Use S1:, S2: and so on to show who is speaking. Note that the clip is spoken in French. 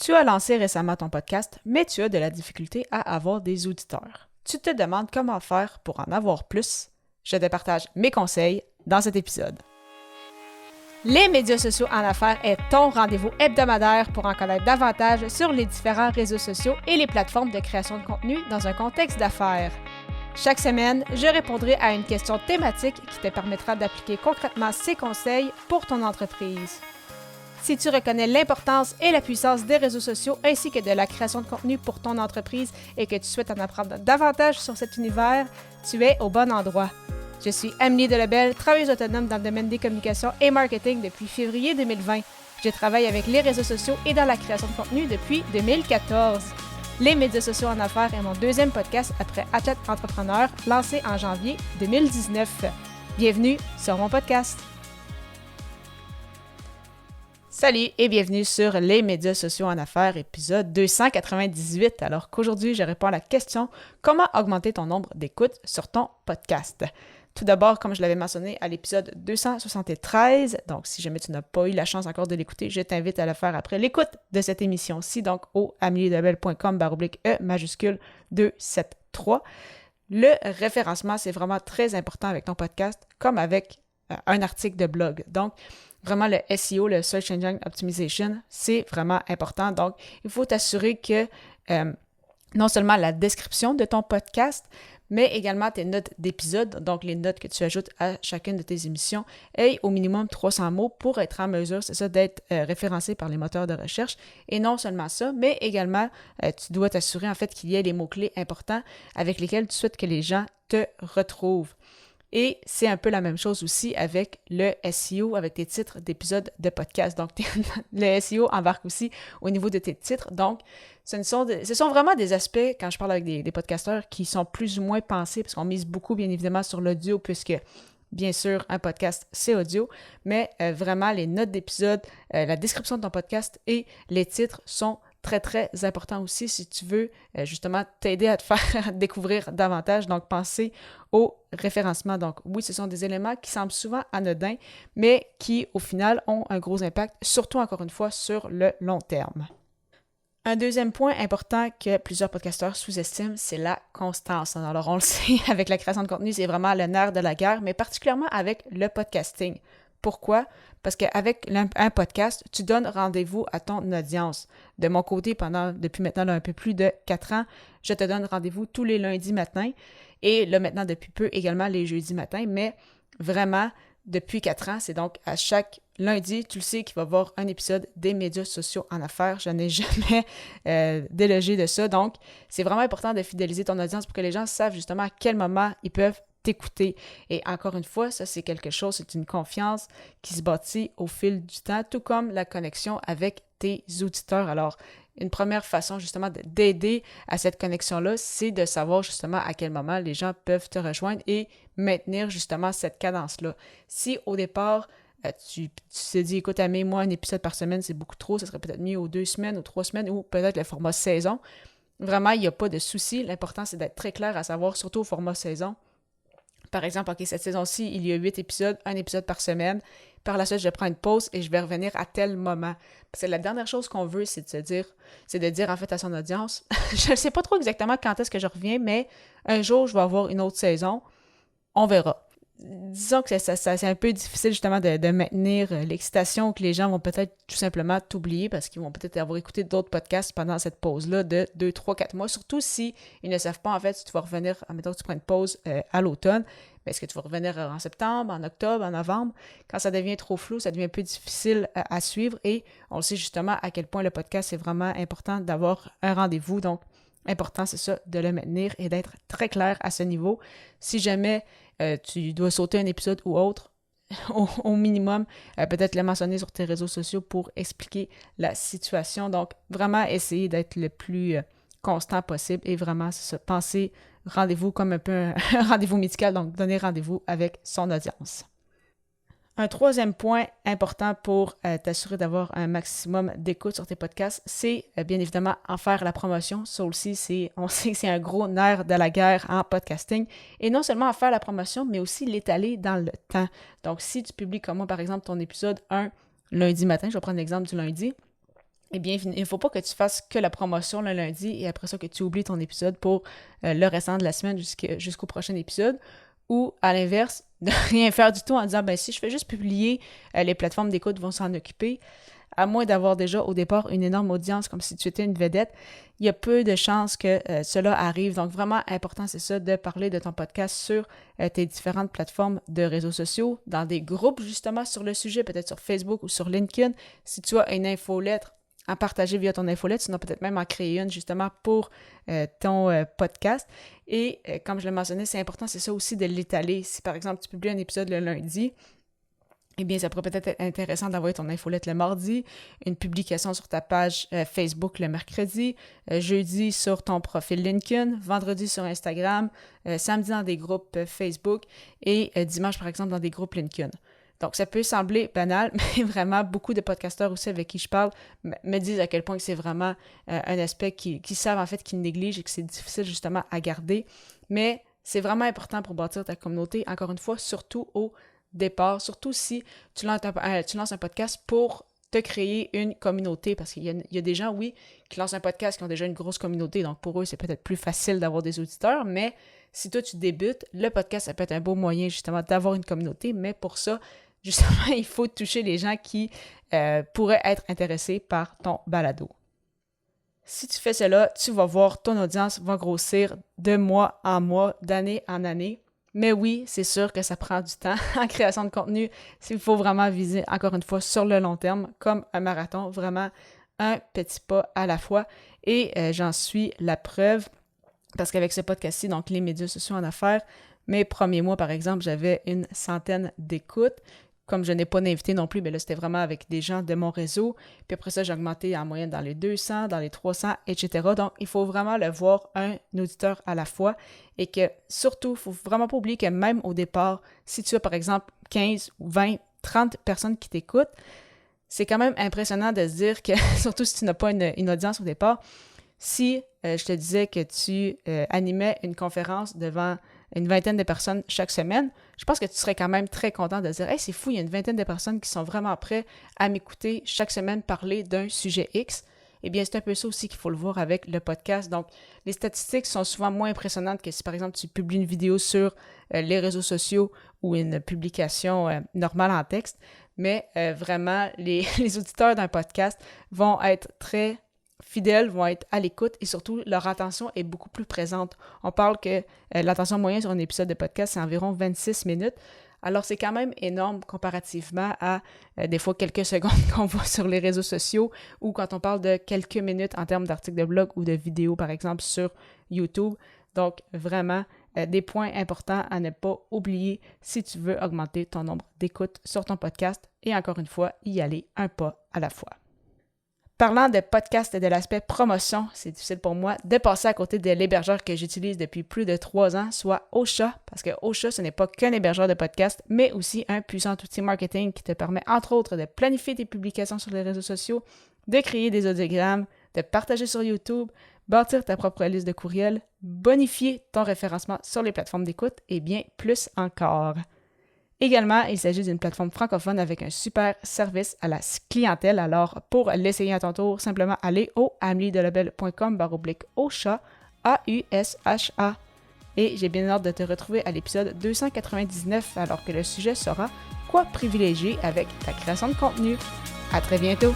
S1: Tu as lancé récemment ton podcast, mais tu as de la difficulté à avoir des auditeurs. Tu te demandes comment faire pour en avoir plus? Je te partage mes conseils dans cet épisode. Les médias sociaux en affaires est ton rendez-vous hebdomadaire pour en connaître davantage sur les différents réseaux sociaux et les plateformes de création de contenu dans un contexte d'affaires. Chaque semaine, je répondrai à une question thématique qui te permettra d'appliquer concrètement ces conseils pour ton entreprise. Si tu reconnais l'importance et la puissance des réseaux sociaux ainsi que de la création de contenu pour ton entreprise et que tu souhaites en apprendre davantage sur cet univers, tu es au bon endroit. Je suis Amélie Delebel, travailleuse autonome dans le domaine des communications et marketing depuis février 2020. Je travaille avec les réseaux sociaux et dans la création de contenu depuis 2014. Les médias sociaux en affaires est mon deuxième podcast après Athlète Entrepreneur, lancé en janvier 2019. Bienvenue sur mon podcast. Salut et bienvenue sur les médias sociaux en affaires, épisode 298. Alors qu'aujourd'hui, je réponds à la question « Comment augmenter ton nombre d'écoutes sur ton podcast? » Tout d'abord, comme je l'avais mentionné à l'épisode 273, donc si jamais tu n'as pas eu la chance encore de l'écouter, je t'invite à le faire après l'écoute de cette émission-ci, donc au ameliedebel.com/E majuscule 273. Le référencement, c'est vraiment très important avec ton podcast, comme avec un article de blog. Donc, vraiment, le SEO, le Search Engine Optimization, c'est vraiment important. Donc, il faut t'assurer que non seulement la description de ton podcast, mais également tes notes d'épisode, donc les notes que tu ajoutes à chacune de tes émissions, aient au minimum 300 mots pour être en mesure, c'est ça, d'être référencé par les moteurs de recherche. Et non seulement ça, mais également, tu dois t'assurer en fait qu'il y ait les mots-clés importants avec lesquels tu souhaites que les gens te retrouvent. Et c'est un peu la même chose aussi avec le SEO, avec tes titres d'épisodes de podcast. Donc, le SEO embarque aussi au niveau de tes titres. Donc, ce sont vraiment des aspects, quand je parle avec des podcasteurs, qui sont plus ou moins pensés, parce qu'on mise beaucoup, bien évidemment, sur l'audio, puisque, bien sûr, un podcast, c'est audio, mais vraiment, les notes d'épisode, la description de ton podcast et les titres sont très, très important aussi si tu veux justement t'aider à te faire découvrir davantage. Donc, penser au référencement. Donc, oui, ce sont des éléments qui semblent souvent anodins, mais qui, au final, ont un gros impact, surtout, encore une fois, sur le long terme. Un deuxième point important que plusieurs podcasteurs sous-estiment, c'est la constance. Alors, on le sait, avec la création de contenu, c'est vraiment le nerf de la guerre, mais particulièrement avec le podcasting. Pourquoi? Parce qu'avec un podcast, tu donnes rendez-vous à ton audience. De mon côté, depuis maintenant un peu plus de 4 ans, je te donne rendez-vous tous les lundis matins et là maintenant depuis peu également les jeudis matins, mais vraiment depuis 4 ans, c'est donc à chaque lundi, tu le sais qu'il va y avoir un épisode des médias sociaux en affaires. Je n'ai jamais délogé de ça, donc c'est vraiment important de fidéliser ton audience pour que les gens savent justement à quel moment ils peuvent t'écouter. Et encore une fois, ça c'est quelque chose, c'est une confiance qui se bâtit au fil du temps, tout comme la connexion avec tes auditeurs. Alors, une première façon justement d'aider à cette connexion-là, c'est de savoir justement à quel moment les gens peuvent te rejoindre et maintenir justement cette cadence-là. Si au départ, tu te dis, écoute, Amé, moi, un épisode par semaine, c'est beaucoup trop, ça serait peut-être mieux aux 2 semaines, aux 3 semaines, ou peut-être le format saison. Vraiment, il n'y a pas de souci. L'important, c'est d'être très clair à savoir, surtout au format saison. Par exemple, OK, cette saison-ci, il y a 8 épisodes, un épisode par semaine. Par la suite, je prends une pause et je vais revenir à tel moment. Parce que la dernière chose qu'on veut, c'est de dire en fait à son audience, je ne sais pas trop exactement quand est-ce que je reviens, mais un jour, je vais avoir une autre saison. On verra. Disons que c'est un peu difficile justement de maintenir l'excitation, que les gens vont peut-être tout simplement t'oublier parce qu'ils vont peut-être avoir écouté d'autres podcasts pendant cette pause-là de 2, 3, 4 mois, surtout si ils ne savent pas en fait si tu vas revenir, admettons que tu prends une pause à l'automne, mais est-ce que tu vas revenir en septembre, en octobre, en novembre? Quand ça devient trop flou, ça devient un peu difficile à suivre et on sait justement à quel point le podcast, c'est vraiment important d'avoir un rendez-vous, donc important, c'est ça, de le maintenir et d'être très clair à ce niveau. Si jamais tu dois sauter un épisode ou autre, au minimum, peut-être le mentionner sur tes réseaux sociaux pour expliquer la situation. Donc, vraiment essayer d'être le plus constant possible et vraiment se penser rendez-vous comme un peu un rendez-vous médical, donc donner rendez-vous avec son audience. Un troisième point important pour t'assurer d'avoir un maximum d'écoute sur tes podcasts, c'est bien évidemment en faire la promotion. Ça aussi, on sait que c'est un gros nerf de la guerre en podcasting. Et non seulement en faire la promotion, mais aussi l'étaler dans le temps. Donc, si tu publies comme moi, par exemple, ton épisode 1 lundi matin, je vais prendre l'exemple du lundi, eh bien, il ne faut pas que tu fasses que la promotion le lundi et après ça que tu oublies ton épisode pour le restant de la semaine jusqu'au prochain épisode. Ou, à l'inverse, de rien faire du tout en disant, ben si je fais juste publier, les plateformes d'écoute vont s'en occuper. À moins d'avoir déjà au départ une énorme audience comme si tu étais une vedette, il y a peu de chances que cela arrive. Donc vraiment important, c'est ça, de parler de ton podcast sur tes différentes plateformes de réseaux sociaux, dans des groupes justement sur le sujet, peut-être sur Facebook ou sur LinkedIn. Si tu as une infolettre à partager via ton infolette, sinon peut-être même en créer une justement pour ton podcast. Et comme je l'ai mentionné, c'est important, c'est ça aussi de l'étaler. Si par exemple tu publies un épisode le lundi, eh bien, ça pourrait peut-être être intéressant d'envoyer ton infolette le mardi, une publication sur ta page Facebook le mercredi, jeudi sur ton profil LinkedIn, vendredi sur Instagram, samedi dans des groupes Facebook et dimanche, par exemple, dans des groupes LinkedIn. Donc, ça peut sembler banal, mais vraiment, beaucoup de podcasteurs aussi avec qui je parle me disent à quel point c'est vraiment un aspect qu'ils savent, en fait, qu'ils négligent et que c'est difficile, justement, à garder. Mais c'est vraiment important pour bâtir ta communauté, encore une fois, surtout au départ, surtout si tu lances un podcast pour te créer une communauté, parce qu'il y a des gens, oui, qui lancent un podcast qui ont déjà une grosse communauté, donc pour eux, c'est peut-être plus facile d'avoir des auditeurs, mais si toi, tu débutes, le podcast, ça peut être un beau moyen, justement, d'avoir une communauté, mais pour ça, justement, il faut toucher les gens qui pourraient être intéressés par ton balado. Si tu fais cela, tu vas voir ton audience va grossir de mois en mois, d'année en année. Mais oui, c'est sûr que ça prend du temps en création de contenu. Il faut vraiment viser, encore une fois, sur le long terme, comme un marathon, vraiment un petit pas à la fois. Et j'en suis la preuve, parce qu'avec ce podcast-ci, donc les médias sociaux en affaires, mes premiers mois, par exemple, j'avais une centaine d'écoutes. Comme je n'ai pas d'invité non plus, mais là, c'était vraiment avec des gens de mon réseau. Puis après ça, j'ai augmenté en moyenne dans les 200, dans les 300, etc. Donc, il faut vraiment le voir un auditeur à la fois et que, surtout, il ne faut vraiment pas oublier que même au départ, si tu as, par exemple, 15 ou 20, 30 personnes qui t'écoutent, c'est quand même impressionnant de se dire que, surtout si tu n'as pas une audience au départ, si je te disais que tu animais une conférence devant une vingtaine de personnes chaque semaine, je pense que tu serais quand même très content de dire « Hey, c'est fou, il y a une vingtaine de personnes qui sont vraiment prêtes à m'écouter chaque semaine parler d'un sujet X. » Eh bien, c'est un peu ça aussi qu'il faut le voir avec le podcast. Donc, les statistiques sont souvent moins impressionnantes que si, par exemple, tu publies une vidéo sur les réseaux sociaux ou une publication normale en texte. Mais vraiment, les auditeurs d'un podcast vont être très fidèles, vont être à l'écoute et surtout, leur attention est beaucoup plus présente. On parle que l'attention moyenne sur un épisode de podcast, c'est environ 26 minutes. Alors, c'est quand même énorme comparativement à des fois quelques secondes qu'on voit sur les réseaux sociaux ou quand on parle de quelques minutes en termes d'articles de blog ou de vidéos, par exemple, sur YouTube. Donc, vraiment, des points importants à ne pas oublier si tu veux augmenter ton nombre d'écoutes sur ton podcast et encore une fois, y aller un pas à la fois. Parlant de podcast et de l'aspect promotion, c'est difficile pour moi de passer à côté de l'hébergeur que j'utilise depuis plus de 3 ans, soit Ocha, parce que Ocha, ce n'est pas qu'un hébergeur de podcast, mais aussi un puissant outil marketing qui te permet, entre autres, de planifier tes publications sur les réseaux sociaux, de créer des audiogrammes, de partager sur YouTube, bâtir ta propre liste de courriels, bonifier ton référencement sur les plateformes d'écoute et bien plus encore. Également, il s'agit d'une plateforme francophone avec un super service à la clientèle. Alors, pour l'essayer à ton tour, simplement aller au ameliedelabel.com/Ocha, A-U-S-H-A. Et j'ai bien hâte de te retrouver à l'épisode 299, alors que le sujet sera « Quoi privilégier avec ta création de contenu ?» À très bientôt!